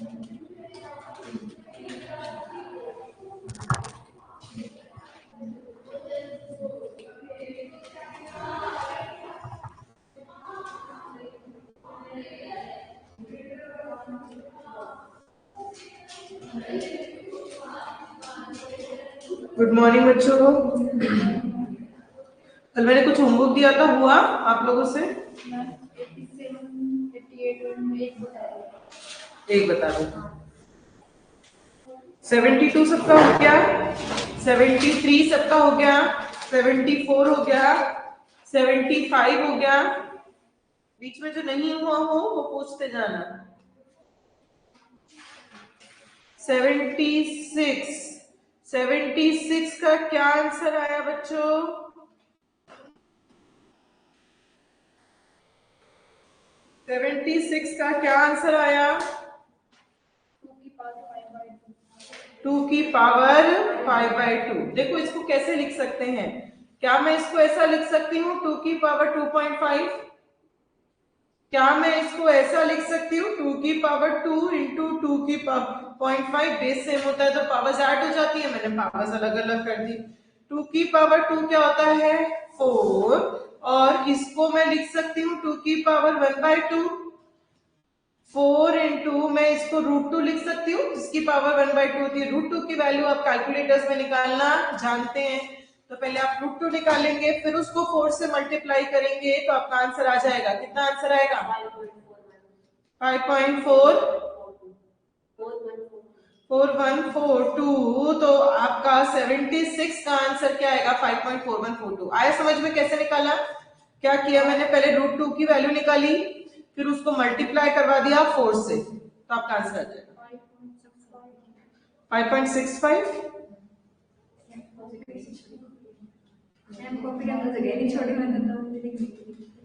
Good morning बच्चों। कल मैंने कुछ होमवर्क दिया था, हुआ आप लोगों से? 1 बता दो। 72 सबका हो गया, 73 सबका हो गया, 74 हो गया, 75 हो गया। बीच में जो नहीं हुआ हो वो पूछते जाना। 76 का क्या आंसर आया बच्चों? 76 का क्या आंसर आया? 2 की पावर 5/2। देखो इसको कैसे लिख सकते हैं? क्या मैं इसको ऐसा लिख सकती हूँ 2 की पावर 2.5? क्या मैं इसको ऐसा लिख सकती हूँ 2 की पावर 2 इंटू 2 की पावर 0.5? बेस सेम होता है तो पावर्स ऐड हो जाती है, मैंने पावर्स अलग अलग कर दी। 2 की पावर 2 क्या होता है? 4। और इसको मैं लिख सकती हूँ 2 की पावर 1/2। 4 इंटू मैं इसको √2 लिख सकती हूँ, जिसकी पावर 1/2 होती है। √2 की वैल्यू आप कैलकुलेटर्स में निकालना जानते हैं, तो पहले आप √2 निकालेंगे, फिर उसको 4 से मल्टीप्लाई करेंगे तो आपका आंसर आ जाएगा। कितना आंसर आएगा? 5.4142। तो आपका 76 का आंसर क्या आएगा? 5.4142 आया। समझ में कैसे निकाला? क्या किया मैंने? पहले √2 की वैल्यू निकाली, फिर उसको मल्टीप्लाई करवा दिया 4 से, तो आपका आंसर आ जाएगा 5.65।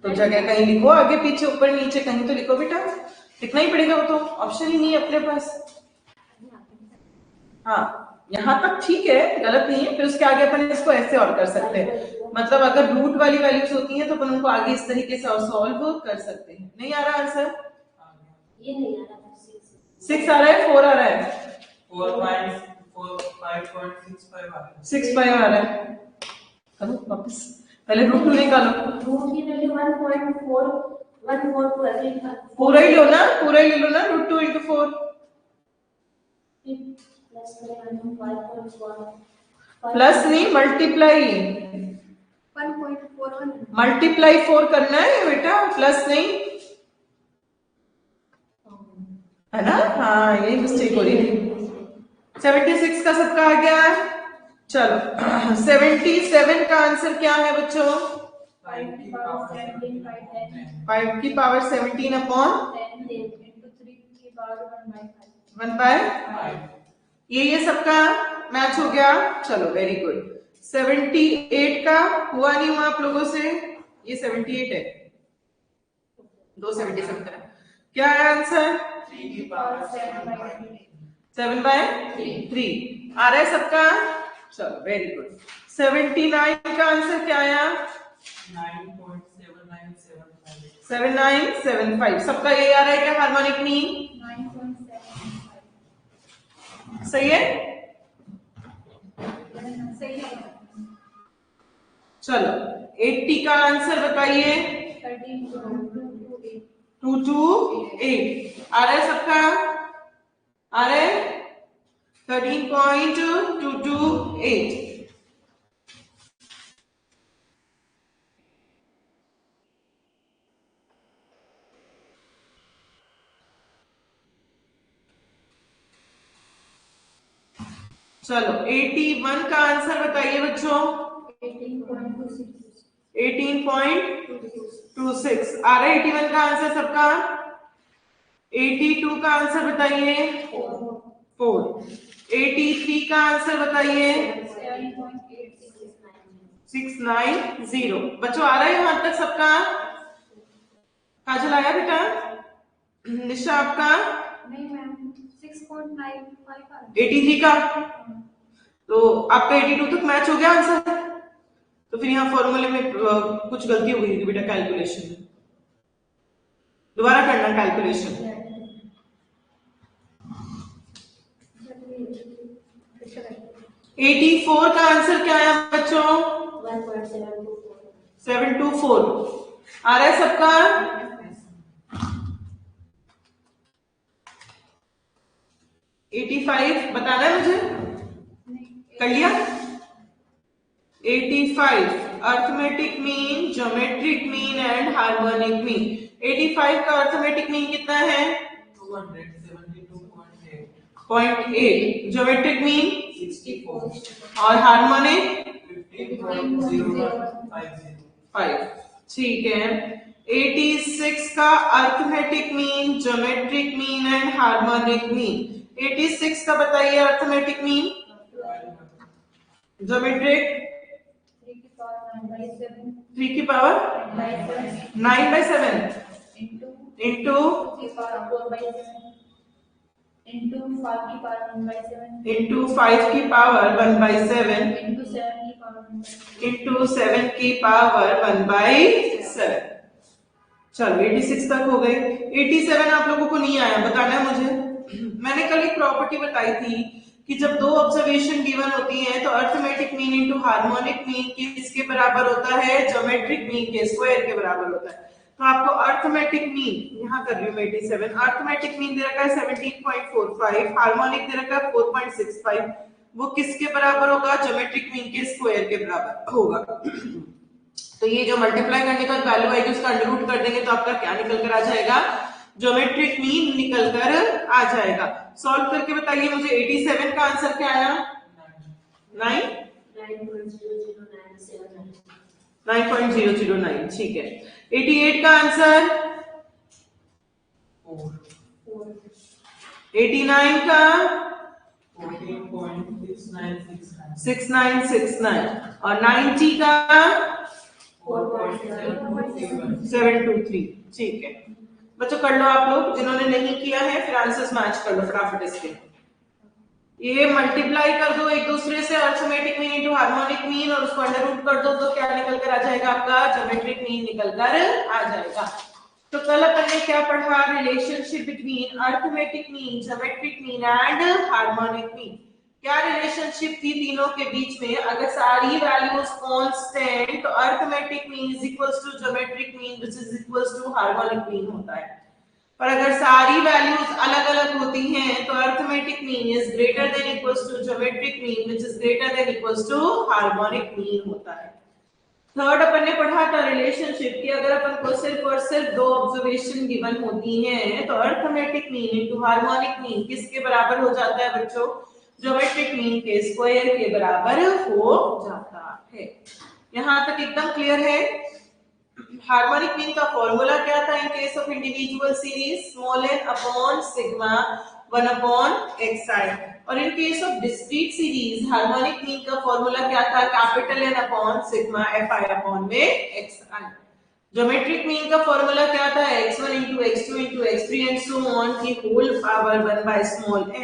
तो जगह कहीं लिखो, आगे पीछे ऊपर नीचे कहीं तो लिखो बेटा, लिखना ही पड़ेगा, वो तो ऑप्शन ही नहीं है अपने पास। हाँ, यहाँ तक ठीक है, गलत नहीं है। फिर उसके आगे अपन इसको ऐसे और कर सकते हैं, मतलब अगर रूट वाली वैल्यूज होती हैं तो अपन उनको आगे इस तरीके से और सॉल्व कर सकते हैं। नहीं आ रहा आंसर? ये नहीं आ रहा। 6 आ रहा है, 4 आ रहा है, 5.65 आ रहा है। करो वापस, पहले √2 निकालो। रूट की वैल्यू 1.4142 है, पूरा ही लो ना, पूरा ही ले लो ना, √2 into 4। प्लस नहीं, मल्टीप्लाई। 1.41 मल्टीप्लाई 4 करना है बेटा, प्लस नहीं, है ना? हाँ, यही मिस्टेक हो रही थी। 76 का सबका आ गया। चलो 77 का आंसर क्या है बच्चों? 5 की पावर 17 अपॉन 1/5। ये सबका मैच हो गया। चलो वेरी गुड। 78 का हुआ नहीं हुआ आप लोगों से? ये 78 है, 277 का क्या है आंसर? 7/3 आ रहा है सबका। चलो वेरी गुड। 79 का आंसर क्या आया? 9.7975। सबका यही आ रहा है क्या? हार्मोनिक मीन 9.7 सही है? सही है। चलो 80 का आंसर बताइए। 228 आ रहा है सबका? आ रहा है 13.228। चलो 81 का आंसर बताइए बच्चों। 18.26 आ रहा है 81 का आंसर सबका। 82 का आंसर बताइए। 4। 83 का आंसर बताइए। 690। बच्चों आ रहा है यहां तक सबका? काजल आया बेटा? निशा आपका? नहीं मैम, 6.95 83 का। तो आपका 82 तक मैच हो गया आंसर। तो फिर यहाँ फॉर्मूले में कुछ गलती हो गई थी बेटा, कैलकुलेशन में। दोबारा करना कैलकुलेशन। 84 का आंसर क्या आया बच्चों? 724 आ रहा है सबका? 85 बताना है मुझे, कर लिया? 85 arithmetic mean, geometric mean and harmonic mean. 85 का अर्थमेटिक मीन कितना है? 272.8। ज्योमेट्रिक मीन 64 और हार्मोनिक 15.050। ठीक है। 86 का arithmetic mean, geometric mean and harmonic mean. 86 का बताइए अर्थमेटिक मीन, ज्योमेट्रिक 3 की पावर 9/7 इंटू 5 की पावर 1/7 इंटू 7 की पावर 1/7। चलो 86 तक हो गए। 87 आप लोगों को नहीं आया, बताना है मुझे। मैंने कल एक प्रॉपर्टी बताई थी कि जब दो ऑब्जर्वेशन गिवन होती हैं तो arithmetic mean into harmonic mean किसके बराबर होता है? ज्योमेट्रिक मीन के स्क्वायर के बराबर होता है। तो आपको अर्थमेटिक मीन यहाँ कर रही हूँ 87, अर्थमेटिक मीन दे रखा है 17.45, हार्मोनिक दे रखा है 4.65, वो किसके बराबर होगा? ज्योमेट्रिक मीन के स्क्वायर के बराबर होगा। तो ये जो मल्टीप्लाई करने के बाद वैल्यू आएगी उसका अंडर रूट कर देंगे तो आपका क्या निकल कर आ जाएगा? ज्योमेट्रिक मीन निकल कर आ जाएगा। सॉल्व करके बताइए मुझे 87 का आंसर क्या आया? 9.009। ठीक है। 88 का आंसर 89 का 14.6969 और 90 का 723। ठीक है बच्चों, कर लो आप लोग, जिन्होंने नहीं किया है फिर आंसर्स मैच कर लो फटाफट इसके। ये मल्टीप्लाई कर दो एक दूसरे से, arithmetic mean into harmonic mean, और उसको अंडर रूट कर दो तो क्या निकल कर आ जाएगा? आपका ज्योमेट्रिक मीन निकल कर आ जाएगा। तो कल अपन ने क्या पढ़ा? Relationship between arithmetic mean, geometric mean and harmonic mean. क्या रिलेशनशिप थी तीनों के बीच में? अगर सारी वैल्यूज कांस्टेंट तो arithmetic mean is equals to geometric mean which is equals to harmonic mean होता है। पर अगर सारी वैल्यूज अलग अलग होती हैं तो arithmetic mean is greater than equals to geometric mean which is greater than equals to harmonic mean होता है। थर्ड अपन ने पढ़ा था रिलेशनशिप की, अगर अपन को सिर्फ और सिर्फ दो ऑब्जर्वेशन गिवन होती हैं तो arithmetic mean into harmonic mean किसके बराबर हो जाता है बच्चों? ज्योमेट्रिक मीन के स्क्वायर के बराबर हो जाता है। यहां तक एकदम क्लियर है? हार्मोनिक मीन का फॉर्मूला क्या था in case of individual series? Small n upon sigma 1 upon xi। और in case of discrete series harmonic mean का फॉर्मूला क्या था? Capital N upon sigma fi upon में xi। ज्योमेट्रिक मीन का formula क्या था? x1 into x2 into x3 and so on की whole power 1 by small n।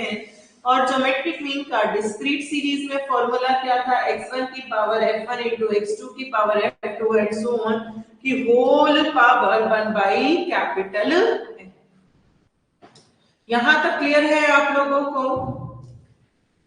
और geometric mean का डिस्क्रीट सीरीज में फॉर्मूला क्या था? x1 की पावर f1 into x2 की power f2 and so on की whole power 1 by capital N। यहां तक क्लियर है आप लोगों को?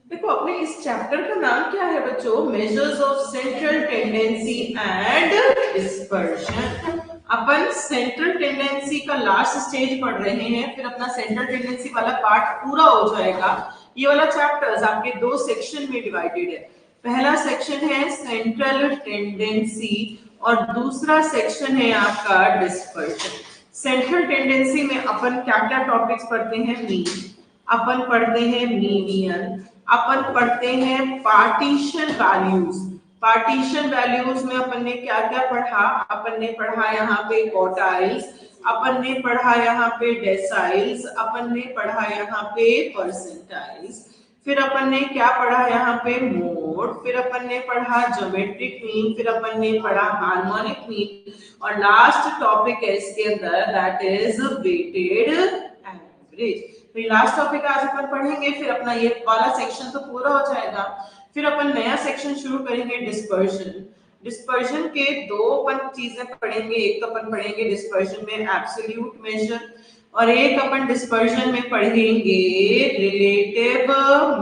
देखो अपने इस चैप्टर का नाम क्या है बच्चों? Measures of central tendency and dispersion. Upon central tendency का लास्ट स्टेज पढ़ रहे हैं, फिर अपना सेंट्रल टेंडेंसी वाला पार्ट पूरा हो जाएगा। ये वाला चैप्टर्स आपके दो सेक्शन में डिवाइडेड है। पहला सेक्शन है सेंट्रल टेंडेंसी और दूसरा सेक्शन है आपका डिस्पर्शन। सेंट्रल टेंडेंसी में अपन क्या क्या टॉपिक्स पढ़ते हैं? मीन, अपन पढ़ते हैं मीडियन, अपन पढ़ते हैं पार्टीशन वैल्यूज। पार्टीशन वैल्यूज में अपन ने क्या क्या पढ़ा? अपन ने पढ़ा यहाँ पे क्वार्टाइल्स, अपन ने पढ़ा यहाँ पे डेसाइल्स, अपन ने पढ़ा यहाँ पे परसेंटाइल्स, फिर अपन ने क्या पढ़ा यहाँ पे? मोड, फिर अपन ने पढ़ा ज्योमेट्रिक मीन, फिर अपन ने पढ़ा हार्मोनिक मीन, और लास्ट टॉपिक है इसके अंदर दैट इज वेटेड एवरेज। तो ये लास्ट टॉपिक आज अपन पढ़ेंगे, फिर अपना ये वाला सेक्शन तो पूरा हो जाएगा। फिर अपन नया सेक्शन शुरू करेंगे डिस्पर्शन। डिस्पर्शन के दो अपन चीजें पढ़ेंगे, एक तो अपन पढ़ेंगे डिस्पर्शन में एब्सोल्यूट मेजर और एक अपन डिस्पर्शन में पढ़ेंगे रिलेटिव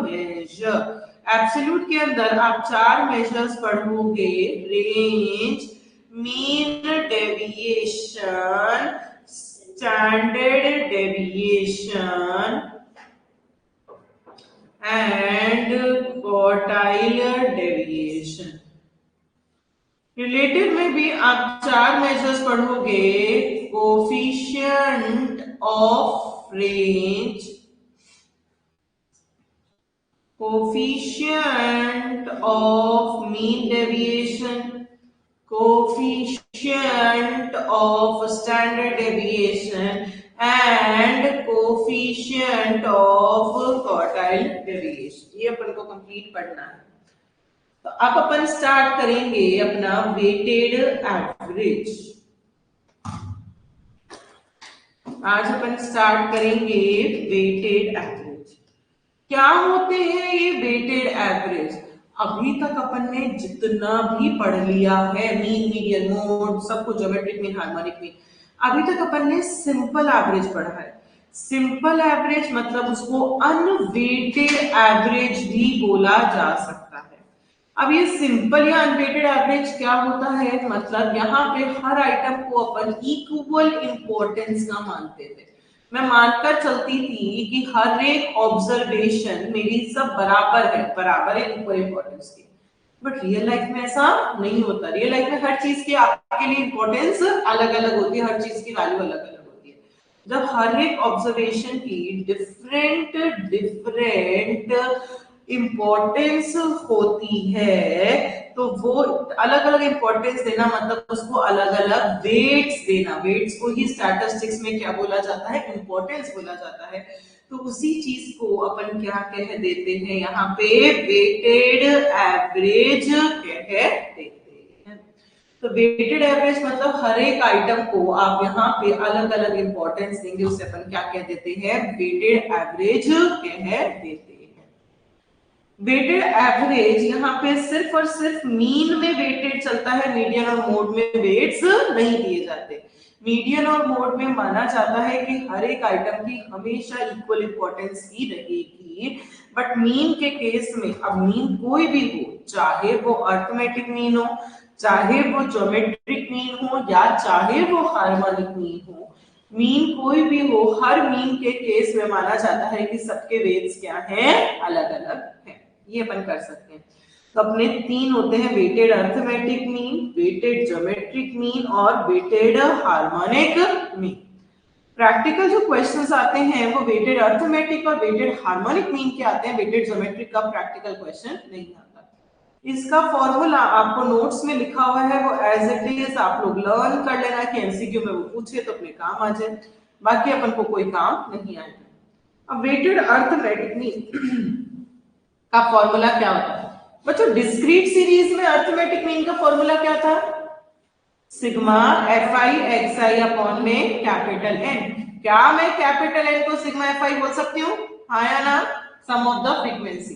मेजर। एब्सोल्यूट के अंदर आप 4 मेजर्स पढ़ोगे, range, mean deviation, standard deviation and quartile deviation. Relative में भी आप 4 मेजर्स पढ़ोगे, coefficient of range, coefficient of mean deviation, coefficient of standard deviation and coefficient of quartile deviation। ये अपन को कंप्लीट पढ़ना है। तो अब अपन स्टार्ट करेंगे अपना वेटेड एवरेज। आज अपन स्टार्ट करेंगे वेटेड एवरेज। क्या होते हैं ये वेटेड एवरेज? अभी तक अपन ने जितना भी पढ़ लिया है, मीन, मीडियन, मोड, सब कुछ, ज्योमेट्रिक मीन, हार्मोनिक मीन, अभी तक अपन ने सिंपल एवरेज पढ़ा है। सिंपल एवरेज मतलब उसको अनवेटेड एवरेज भी बोला जा सकता है। अब ये सिंपल या अनवेटेड एवरेज क्या होता है? मतलब यहाँ पे हर आइटम को अपन इक्वल इंपॉर्टेंस का मानते थे। मैं मानकर चलती थी कि हर एक ऑब्जर्वेशन मेरी सब बराबर है इक्वल इंपॉर्टेंस की। बट रियल लाइफ में ऐसा नहीं होता। रियल लाइफ में हर चीज की आपके लिए इंपॉर्टेंस अलग अलग होती है, हर चीज की वैल्यू अलग अलग होती है। जब हर एक ऑब्जर्वेशन की डिफरेंट इंपॉर्टेंस होती है तो वो अलग अलग इंपॉर्टेंस देना मतलब उसको अलग अलग वेट्स देना। वेट्स को ही स्टैटिस्टिक्स में क्या बोला जाता है? इंपॉर्टेंस बोला जाता है। तो उसी चीज को अपन क्या कह देते हैं यहाँ पे? वेटेड एवरेज कह देते हैं। तो वेटेड एवरेज मतलब हर एक आइटम को आप यहाँ पे अलग अलग इंपॉर्टेंस देंगे, उसे अपन क्या कह देते हैं? वेटेड एवरेज कह देते हैं। वेटेड एवरेज यहाँ पे सिर्फ और सिर्फ मीन में वेटेड चलता है, मीडियन और मोड में वेट्स नहीं दिए जाते। मीडियन और मोड में माना जाता है कि हर एक आइटम की हमेशा इक्वल इंपॉर्टेंस ही रहेगी। बट मीन के केस में, अब मीन कोई भी हो, चाहे वो अर्थमेटिक मीन हो, चाहे वो ज्योमेट्रिक मीन हो, या चाहे वो हार्मोनिक मीन हो, मीन कोई भी हो, हर मीन के केस में माना जाता है कि सबके वेट्स क्या हैं? अलग अलग हैं। ये अपन कर सकते हैं। तो अपने 3 होते हैं, weighted arithmetic mean, weighted geometric mean और वेटेड हार्मोनिक मीन। प्रैक्टिकल जो क्वेश्चंस आते हैं वो वेटेड अर्थमेटिक और वेटेड हार्मोनिक मीन के आते हैं। वेटेड ज्योमेट्रिक का प्रैक्टिकल क्वेश्चन नहीं आता। इसका फॉर्मूला आपको नोट्स में लिखा हुआ है, वो एज इट इज आप लोग लर्न कर लेना कि एमसीक्यू में वो पूछे तो अपने काम आ जाए, बाकी अपन को कोई काम नहीं आएगा। अब वेटेड अर्थमेटिक मीन का फॉर्मूला क्या होता है बच्चों? डिस्क्रीट सीरीज में अर्थमेटिक मीन का फॉर्मूला क्या था? सिग्मा fi xi अपॉन में कैपिटल N। क्या मैं कैपिटल N को सिग्मा fi बोल सकती हूँ? हाँ या ना? सम ऑफ द फ्रीक्वेंसी।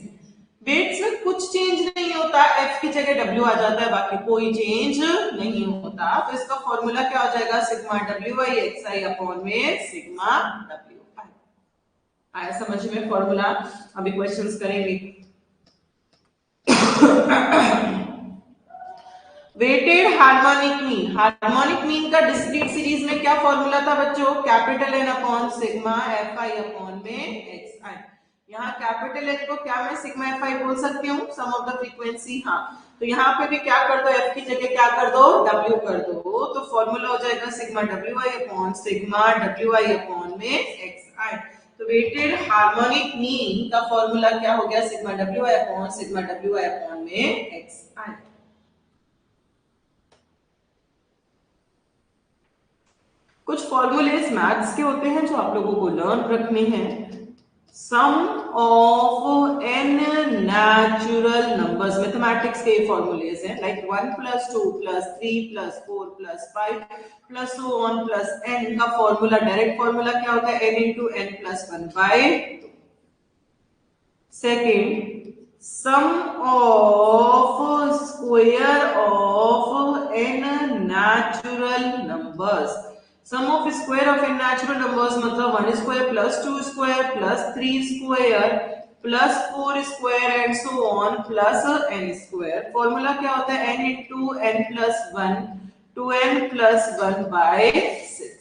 वेट्स में कुछ चेंज नहीं होता, f की जगह w आ जाता है, बाकी कोई चेंज नहीं होता। तो इसका फॉर्मूला क्या हो जाएगा? सिग्मा wi xi अपॉन में सिग्मा wi। आया समझ में फॉर्मूला? अभी क्वेश्चंस करेंगे। Weighted harmonic mean, harmonic mean का डिस्क्रीट सीरीज में क्या फॉर्मूला था बच्चों? Capital N upon sigma fi upon में xi। यहाँ कैपिटल N को क्या मैं सिग्मा fi बोल सकती हूँ? Sum of the frequency. हाँ, तो यहाँ पे भी क्या कर दो? f की जगह क्या कर दो? w कर दो। तो फॉर्मूला हो जाएगा sigma wi upon sigma wi upon में xi। तो वेटेड हार्मोनिक मीन का फॉर्मूला क्या हो गया? Sigma wi upon sigma wi upon में xi। कुछ फॉर्मूलेस मैथ्स के होते हैं जो आप लोगों को लर्न रखने हैं। Sum of n natural numbers, mathematics के फॉर्मूलेस हैं, लाइक 1 + 2 + 3 + 4 + 5 + so on + n का फॉर्मूला, डायरेक्ट फॉर्मूला क्या होता है? n × n + 1/2। Second, sum of square of n natural numbers. Sum of square of n natural numbers मतलब 1 square + 2 square + 3 square plus 4 square and so on plus n square. Formula क्या होता है? n into n plus 1 2n plus 1 by 6।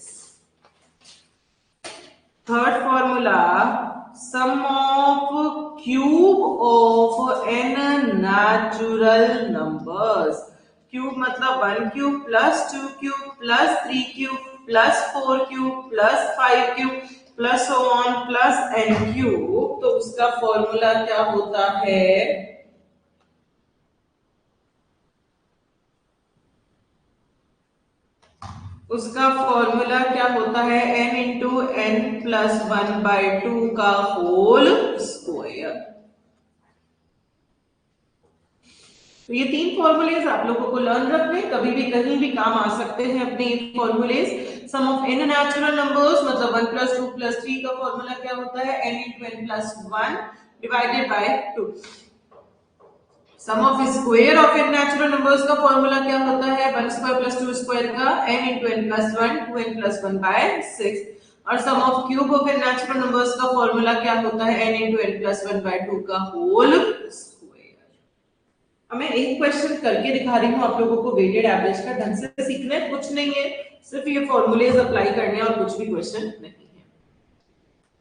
Third formula sum of cube of n natural numbers. Cube मतलब 1 cube plus 2 cube plus 3 cube plus 4 cube plus 5 cube plus on plus n cube. तो उसका formula क्या होता है? उसका formula क्या होता है? n into n plus 1 by 2 का होल स्क्वायर। तो ये तीन फॉर्मूलेज आप लोगों को लर्न रखने, कभी भी कहीं भी काम आ सकते हैं अपने ये formulas. Sum of n natural numbers मतलब 1 प्लस 2 प्लस 3 का फॉर्मूला क्या होता है? n into n plus 1 divided by 2। Sum of square of n natural numbers का फॉर्मूला क्या होता है? 1 स्क्वायर प्लस 2 स्क्वायर का n into n plus 1 2n plus 1 by 6। और sum of cube of n natural numbers का formula क्या होता है? n into n plus 1 by 2 का होल स्क्वायर। अब मैं एक क्वेश्चन करके दिखा रही हूँ आप लोगों को। वेटेड एवरेज का ढंग से सीखना है, कुछ नहीं है, सिर्फ ये फॉर्मूलेज अप्लाई करने हैं और कुछ भी क्वेश्चन नहीं है।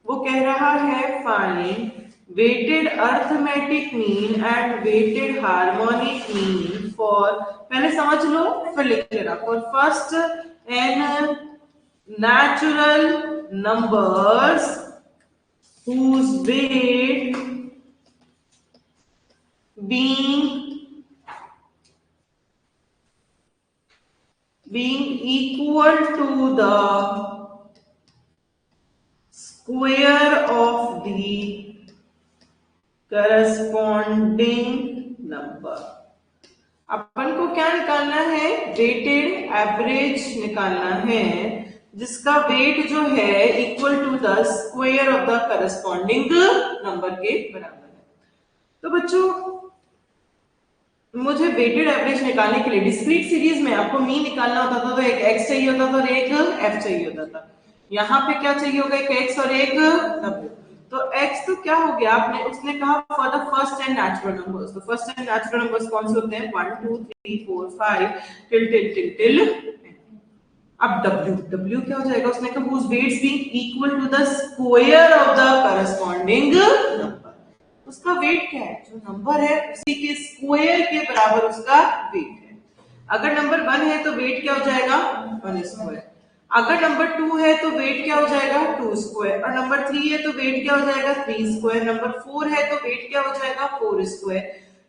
वो कह रहा है find weighted arithmetic mean and weighted harmonic mean for, पहले समझ लो फिर लिख लेना, for first N natural numbers whose weight being equal to the square of the corresponding number। अपन को क्या निकालना है? वेटेड एवरेज निकालना है जिसका वेट जो है equal to the square of the corresponding number के बराबर है। तो बच्चों मुझे वेटेड एवरेज निकालने के लिए डिस्क्रीट सीरीज में आपको मीन निकालना होता था, तो एक x चाहिए होता था और एक f चाहिए होता था। यहाँ पे क्या चाहिए होगा? एक x और एक w। तो x तो क्या हो गया? आपने उसने कहा for the first and natural numbers. तो फर्स्ट एंड नेचुरल नंबर्स कौन से होते हैं? 1 2 3 4 5 टिल अब w क्या हो जाएगा? उसने कहा whose weights being equal to the square of the corresponding number। उसका वेट क्या है? जो नंबर है उसी के स्क्वायर के बराबर उसका वेट है। अगर नंबर 1 है तो वेट क्या हो जाएगा? 1 स्क्वायर। अगर नंबर 2 है तो वेट क्या हो जाएगा? 2 स्क्वायर। और नंबर 3 है तो वेट क्या हो जाएगा? 3 स्क्वायर। नंबर 4 है तो वेट क्या हो जाएगा? 4 स्क्वायर।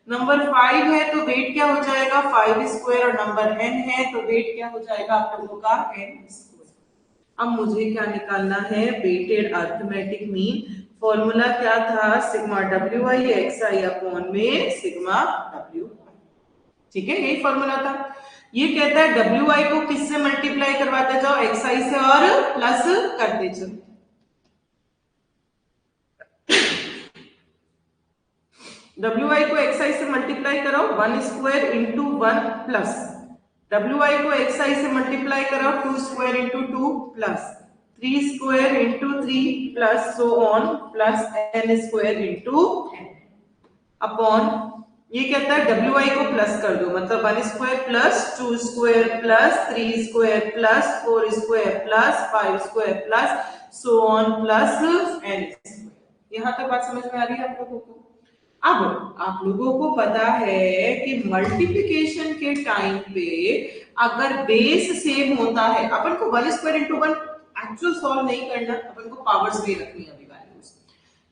नंबर 5 है तो वेट क्या हो जाएगा? 5 स्क्वायर। और नंबर n है तो वेट क्या हो जाएगा आप लोगों का? n square. अब मुझे क्या निकालना है? Weighted arithmetic mean. फॉर्मूला क्या था? सिग्मा डब्ल्यू आई एक्स आई अपॉन में सिग्मा डब्ल्यू। ठीक है, यही फॉर्मूला था। ये कहता है डब्ल्यू आई को किससे मल्टीप्लाई करवाते जाओ? एक्स आई से और प्लस करते जाओ। डब्ल्यू आई को एक्स आई से मल्टीप्लाई करो 1 square into 1 plus W I को एक्स आई से मल्टीप्लाई करो 2 square into 2 plus 3 square into 3 plus so on plus n square into upon. ये कहता है डब्ल्यू आई को प्लस कर दो, मतलब 1 square plus 2 square plus 3 square plus 4 square plus 5 square plus so on plus n square. यहां तक बात समझ में आ रही है आप लोगों को? अब आप लोगों को पता है कि मल्टीप्लिकेशन के टाइम पे अगर बेस सेम होता है, अपन को 1 स्क्वायर इंटू 1 एक्चुअल सॉल्व नहीं करना, अपन को पावर्स में रखनी है अभी वैल्यूज।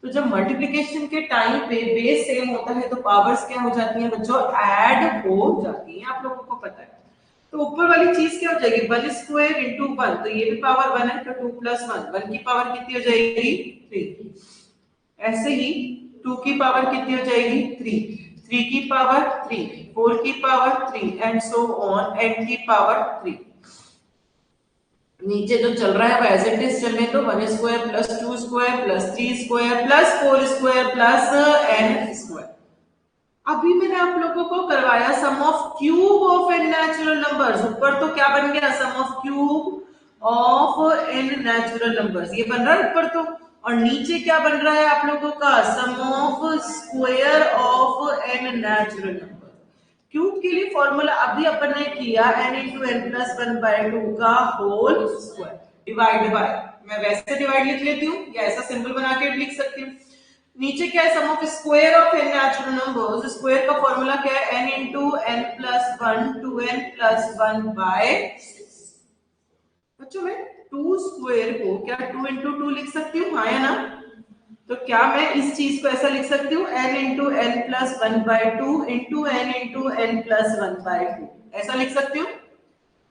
तो जब मल्टीप्लिकेशन के टाइम पे बेस सेम होता है तो पावर्स क्या हो जाती हैं बच्चों? ऐड हो जाती हैं, आप लोगों को पता है। तो ऊपर वाली चीज क्या हो जाएगी? 1 स्क्वायर इंटू 1, तो ये भी पावर 1 है, तो 2 प्लस 1 की पावर कितनी हो जाएगी? 3। ऐसे ही 2 की पावर कितनी हो जाएगी? 3 की पावर 3, 4 की power 3 and so on n की पावर 3। नीचे जो चल रहा है वो एज इट इज चलने दो। 1 square plus 2 square plus 3 square plus 4 square plus n square. अभी मैंने आप लोगों को करवाया sum of cube of n natural numbers. ऊपर तो क्या बन गया? Sum of cube of n natural numbers, ये बन रहा है ऊपर तो। और नीचे क्या बन रहा है आप लोगों का? Sum of square of N natural number. क्यूब के लिए फॉर्मूला अभी अपन ने किया n into N plus one by two का होल स्क्वायर डिवाइड बाय, मैं वैसे डिवाइड लिख लेती हूँ या ऐसा सिंबल बना के लिख सकती हूँ। नीचे क्या है, sum of square of N natural numbers, square का फॉर्मूला क्या है, n into N plus one two N plus one by. बच्चों मैं टू स्क्वायर को क्या टू इंटू टू लिख सकती हूँ, हाँ या ना? तो क्या मैं इस चीज को ऐसा लिख सकती हूँ, n into N plus one by two into N plus one by two, ऐसा लिख सकती हूँ।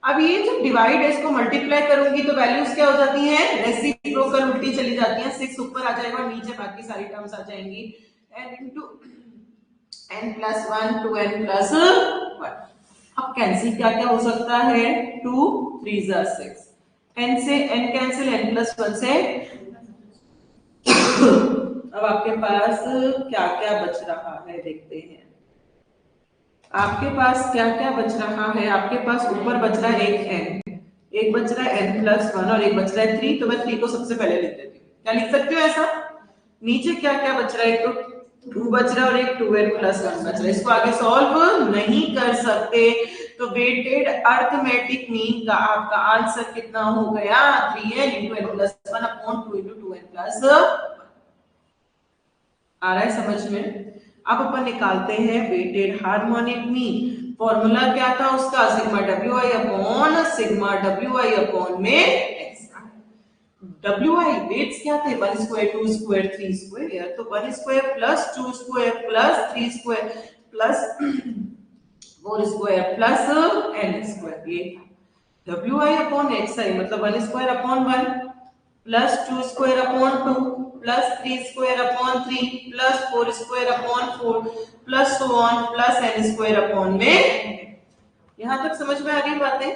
अब ये जो डिवाइड है इसको मल्टीप्लाई करूंगी तो वैल्यूज क्या हो जाती हैं, रेसिप्रोकल उल्टी चली जाती हैं, 6 ऊपर आ जाएगा, नीचे बाकी सारी टर्म्स आ जाएंगी, n into N plus one two N plus one. अब कैंसिल क्या क्या हो सकता है, टू थ्री जार सिक्स, एन से N cancel, N plus one से अब आपके पास क्या क्या बच रहा है देखते हैं। आपके पास क्या क्या बच रहा है, आपके पास ऊपर बच रहा है एक n, एक बच रहा है n प्लस वन और एक बच रहा है थ्री, तो मैं थ्री को सबसे पहले लिख देती हूँ। क्या लिख सकती हूँ ऐसा? नीचे क्या क्या बच रहा है, एक तो टू बच रहा है और एक टू एन प्लस वन बच रहा है, इसको आगे सॉल्व नहीं कर सकते, तो वेटेड अर्थमेटिक मीन का आपका आंसर कितना हो गया, 3n into N plus one upon two into two N plus. आ रहा है समझ में? अब अपन निकालते हैं वेटेड हार्मोनिक मीन। फॉर्मूला क्या था उसका, सिग्मा डब्ल्यू आई अपॉन में एक्स। डब्ल्यू आई वेट्स क्या थे, one square two square three square, तो one square plus two square plus three square plus four square plus N square, ये W I upon X I मतलब one square upon one plus two square upon two plus three square upon three plus four square upon four plus so on plus N square upon में। यहां तक समझ में आ गई बातें?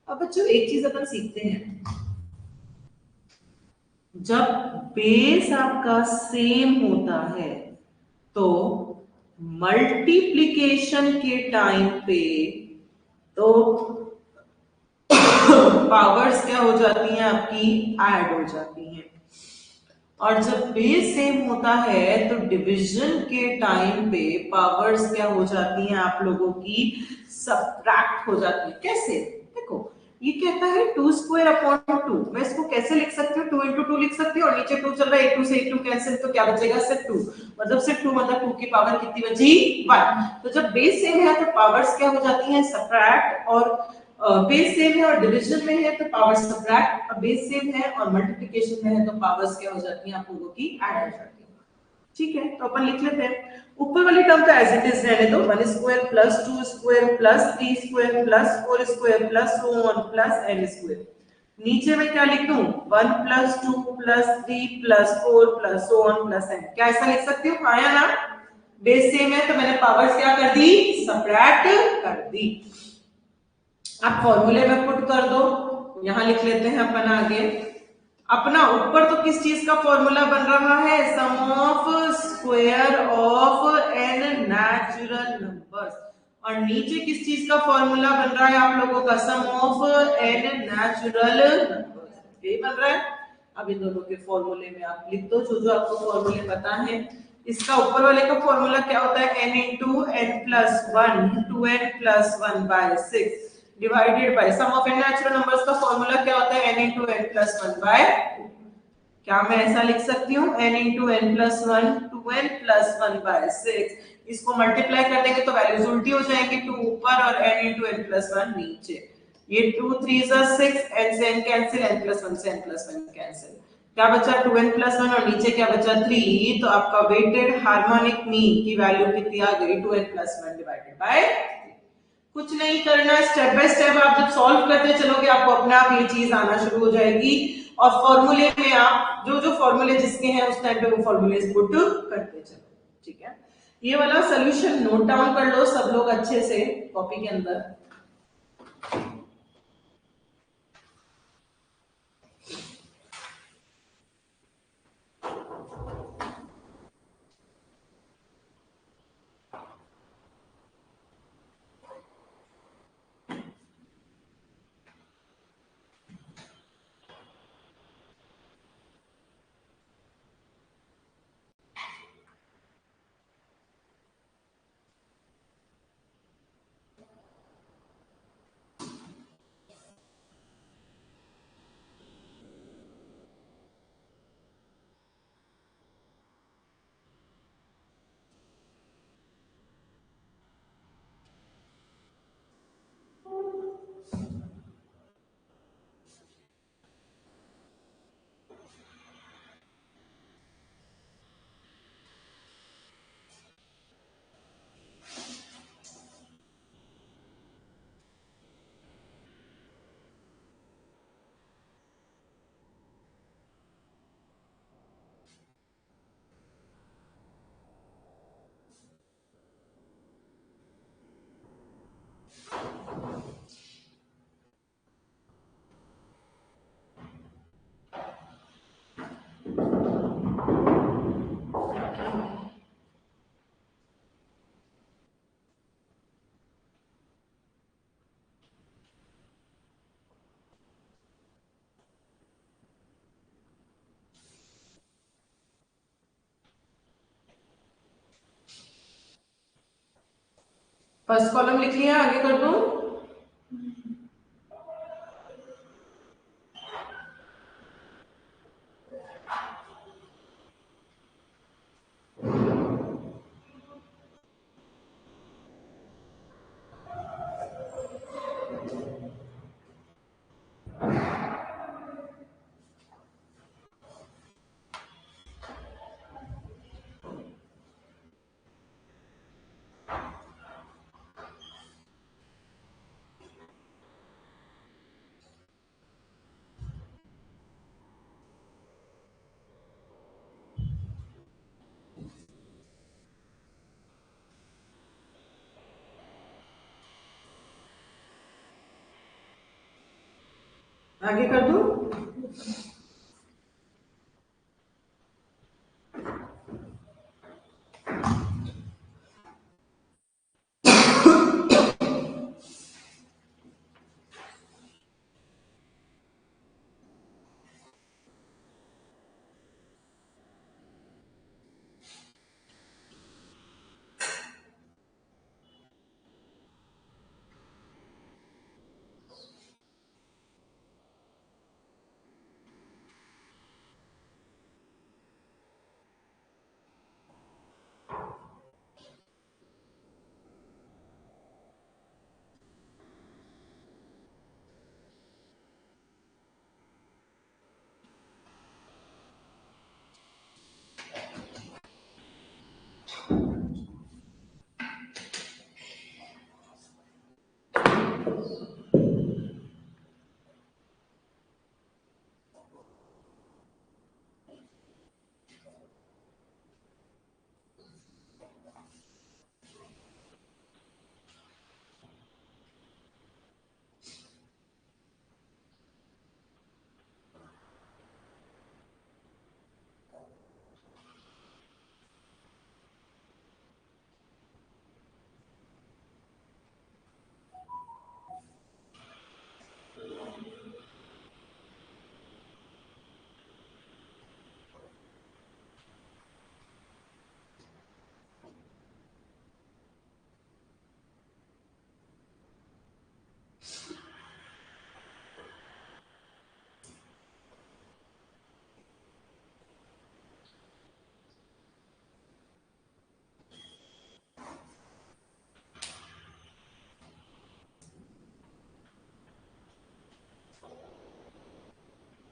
अब बच्चों एक चीज अपन सीखते हैं, जब बेस आपका सेम होता है तो मल्टीप्लिकेशन के टाइम पे तो पावर्स क्या हो जाती हैं आपकी, ऐड हो जाती हैं, और जब बेस सेम होता है तो डिवीजन के टाइम पे पावर्स क्या हो जाती हैं आप लोगों की, सबट्रैक्ट हो जाती है। कैसे, देखो ये कहता है टू स्क्वायर अपॉन टू, मैं इसको कैसे लिख सकती हूँ, टू इंटू टू लिख सकती हूँ, और नीचे टू चल रहा है, एक टू से एक टू कैंसिल, तो क्या बचेगा, सिर्फ टू, मतलब सिर्फ टू मतलब टू की पावर कितनी बची, वन। तो जब बेस सेम है तो पावर्स क्या हो जाती हैं, सबट्रैक्ट, और बेस सेम है और डिवीजन में है तो पावर सबट्रैक्ट, अब बेस सेम है और मल्टीप्लिकेशन में है तो पावर्स क्या हो जाती हैं आप लोगों की, ऐड हो जाती है। ठीक है, तो अपन लिख लेते हैं, ऊपर वाली टर्म तो एज इट इज रहने दो, one square plus two square plus three square plus four square plus so on plus N square. नीचे में क्या लिख दूं, one plus two plus three plus four plus so on plus N, क्या ऐसा लिख सकती हूँ, हाँ या ना? बेस सेम है तो मैंने पावर्स क्या कर दी, सबट्रैक्ट कर दी। आप फॉर्मूले में पुट कर दो, यहां लिख लेते हैं अपन आगे अपना, ऊपर तो किस चीज का फॉर्मूला बन रहा है, sum of square of N natural numbers, और नीचे किस चीज का फॉर्मूला बन रहा है आप लोगों का, sum of N natural numbers, यही बन रहा है। अब इन दोनों के फॉर्मूले में आप लिख दो जो जो आपको फॉर्मूले पता है। इसका ऊपर वाले का फॉर्मूला क्या होता है, n into N plus one two N plus one by six divided by sum of N natural numbers का फॉर्मूला क्या होता है, n into N plus one by, क्या मैं ऐसा लिख सकती हूँ, n into N plus one two N plus one by six, इसको मल्टीप्लाई कर देंगे तो वैल्यूज उल्टी हो जाएंगी, टू ऊपर और n into N plus one नीचे, ये टू थ्री जार सिक्स, एन से N cancel, N plus one से एन प्लस वन कैंसिल, क्या बचा टू एन प्लस वन और नीचे क्या बचा थ्री, तो आपका वेटेड हार्मोनिक मीन की वैल्यू कितनी आ गई, two N plus one divided by. कुछ नहीं करना, स्टेप बाय स्टेप आप जब सॉल्व करते चलोगे आपको अपने आप ये चीज आना शुरू हो जाएगी, और फॉर्मूले में आप जो जो फॉर्मूले जिसके हैं उस टाइम पे वो फॉर्मूले पुट करते चलो। ठीक है, ये वाला सोल्यूशन नोट डाउन कर लो सब लोग अच्छे से कॉपी के अंदर। फर्स्ट कॉलम लिख लिया, आगे कर दूं? आगे कर दूं?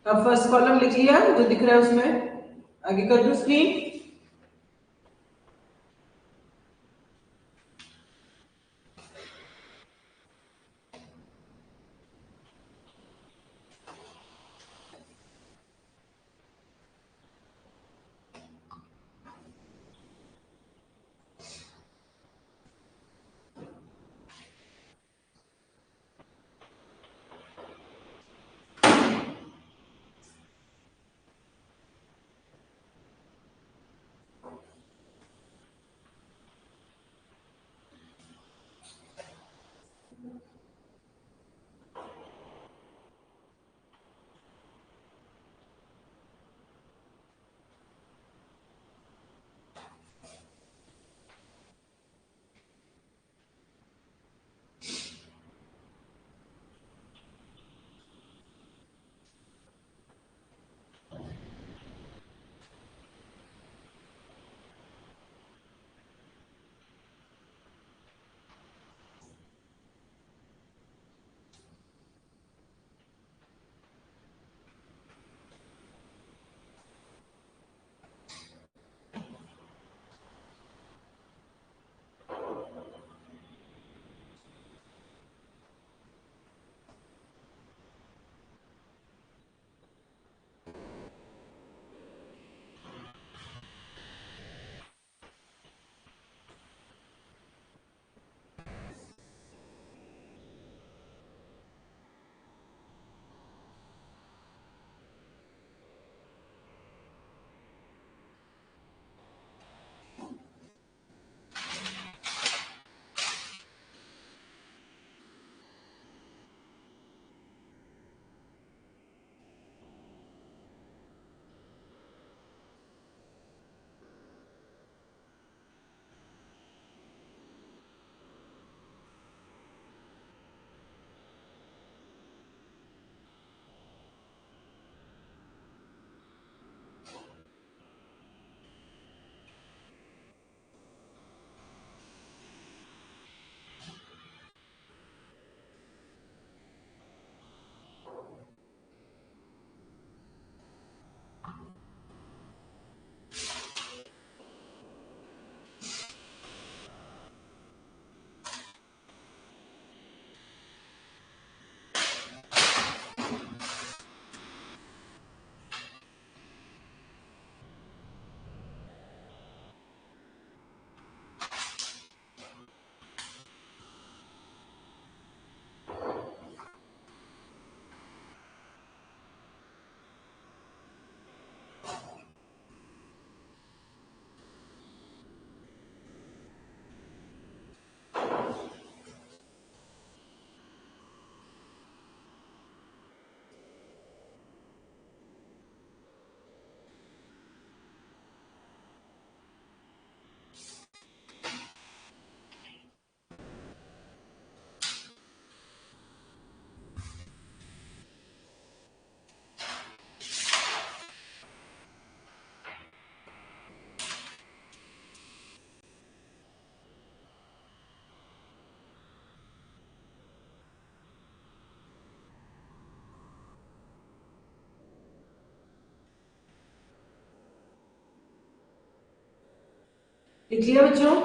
अब फर्स्ट कॉलम लिख लिया जो दिख रहा है उसमें, आगे कर दूं स्क्रीन? लिख लिया बच्चों?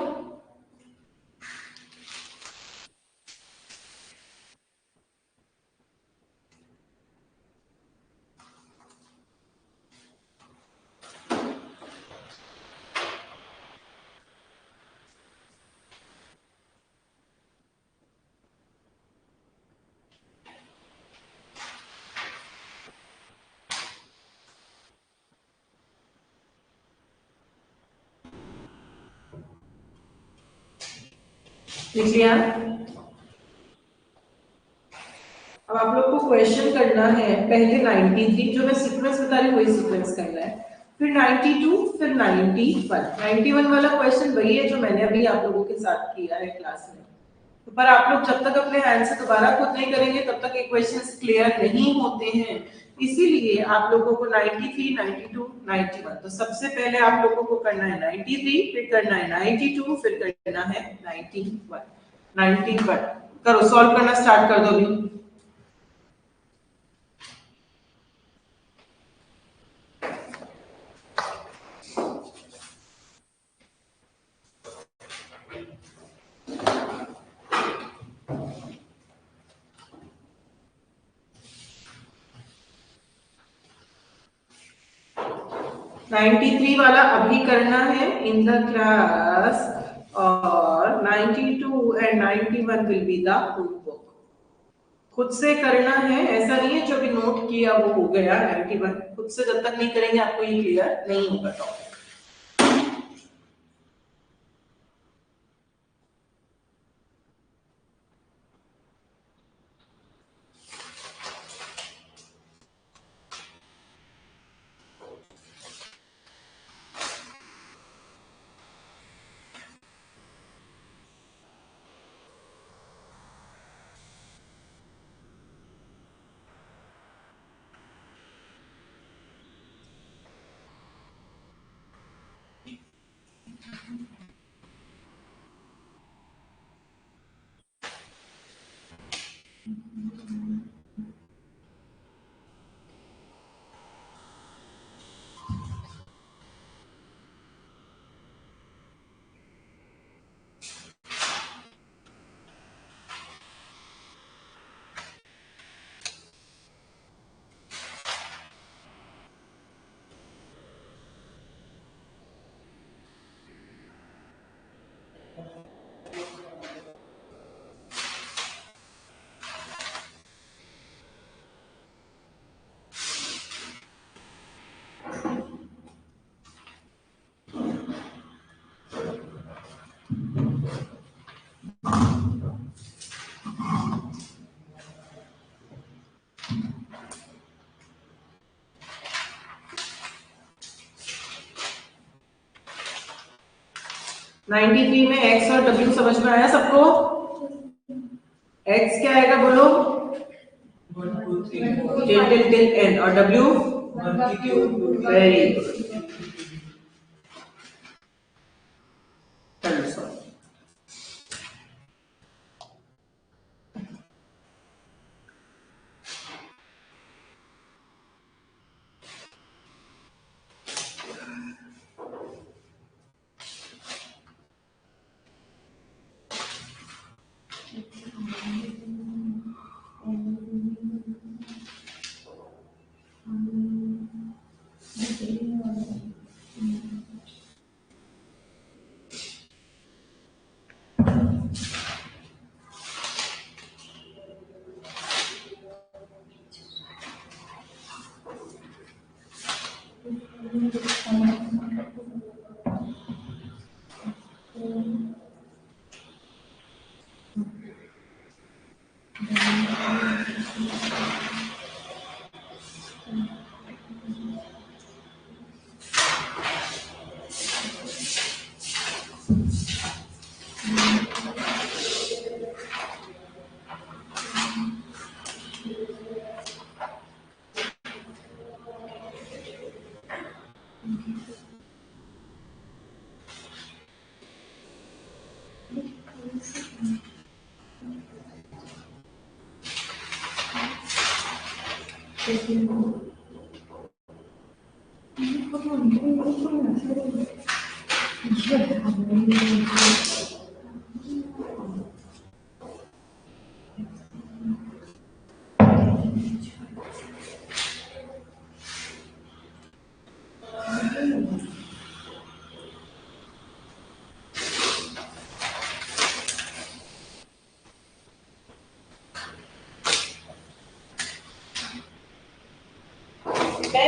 लिख लिया? अब आप लोग को क्वेश्चन करना है, पहले 93 जो मैं सीक्वेंस बता रही हूँ वही सीक्वेंस करना है, फिर 92, फिर 91। 91 वाला क्वेश्चन वही है जो मैंने अभी आप लोगों के साथ किया है क्लास में। तो पर आप लोग जब तक अपने हैंड से दोबारा खुद नहीं करेंगे तब तक ये क्वेश्चंस क्लियर नहीं होते हैं। इसीलिए आप लोगों को 93, 92, 91, तो सबसे पहले आप लोगों को करना है 93, फिर करना है 92, फिर करना है 91। 91 करो, सॉल्व करना स्टार्ट कर दो अभी। 93 वाला अभी करना है इन द क्लास, और 92 and 91 will be the book. खुद से करना है, ऐसा नहीं है जो भी नोट किया वो हो गया। 91 खुद से जब तक नहीं करेंगे आपको ये क्लियर नहीं होगा टॉपिक। नाइनटी थ्री में एक्स और डब्ल्यू समझ में आया सबको? एक्स क्या आएगा बोलो? टिल एन, और डब्ल्यू? Very good. चलो सॉरी। मैं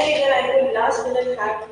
लेकर आई हूँ लास्ट मिनट हैक।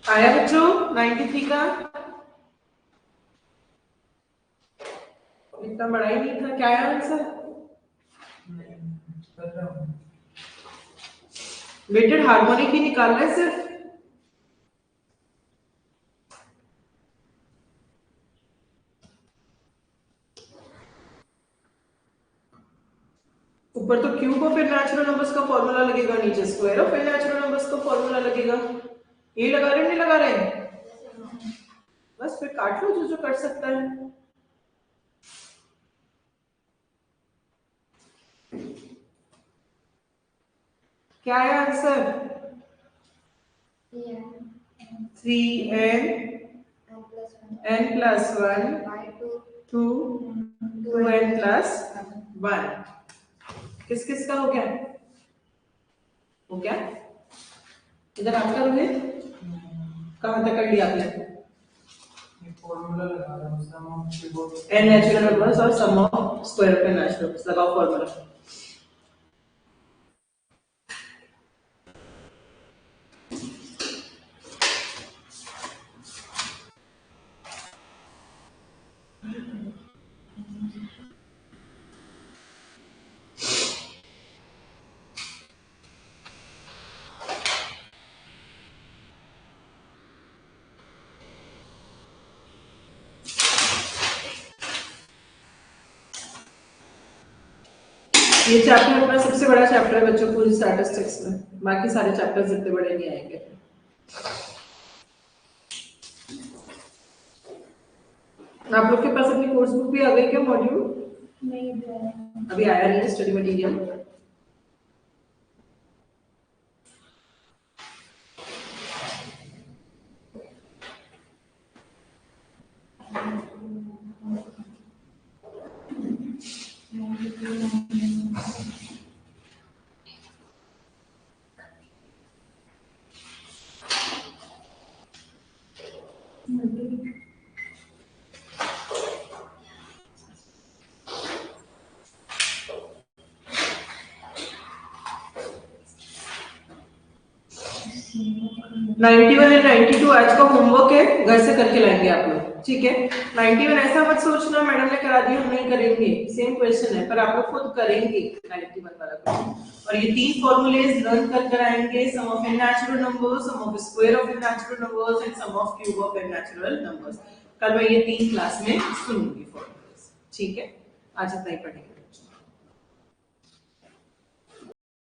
आया बच्चों 93 का? इतना बड़ा ही नहीं था। क्या आया आंसर? वेटेड हार्मोनिक ही निकालना है सिर्फ। ऊपर तो क्यू को फिर नेचुरल नंबर्स का फॉर्मूला लगेगा, नीचे स्क्वायर और फिर नेचुरल नंबर्स का फॉर्मूला लगेगा। ये लगा रहे नहीं लगा रहे? बस फिर काट लो जो जो कर सकता है। क्या है आंसर? 3n+1 2 2n+1। किस किस का हो गया? हो गया? इधर आपका रोहित कहाँ तक कर लिया आपने? फॉर्मूला लगा रहा हूँ, sum of n natural numbers और sum of square of n natural numbers. लगाओ फॉर्मूला। ये चैप्टर अपना सबसे बड़ा चैप्टर है बच्चों पूरी स्टैटिस्टिक्स में, बाकी सारे चैप्टर्स इतने बड़े नहीं आएंगे। आप लोग के पास अपनी कोर्स बुक भी आ गई क्या मॉड्यूल? नहीं, अभी आया नहीं है study material. Ninety one and 92 आज का होमवर्क है, घर से करके लाएंगे आप लोग, ठीक है। 91 ऐसा मत सोचना मैडम ने करा दी हम नहीं करेंगे, सेम क्वेश्चन है पर आप लोग खुद करेंगे 91 वाला क्वेश्चन। और ये 3 फॉर्मूलेज लर्न कर कर आएंगे, sum of n natural numbers, sum of square of n natural numbers and sum of cube of n natural numbers. कल मैं ये 3 क्लास में सुनूंगी फॉर्मूलेज, ठीक है। आज इतना ही पढ़ेंगे।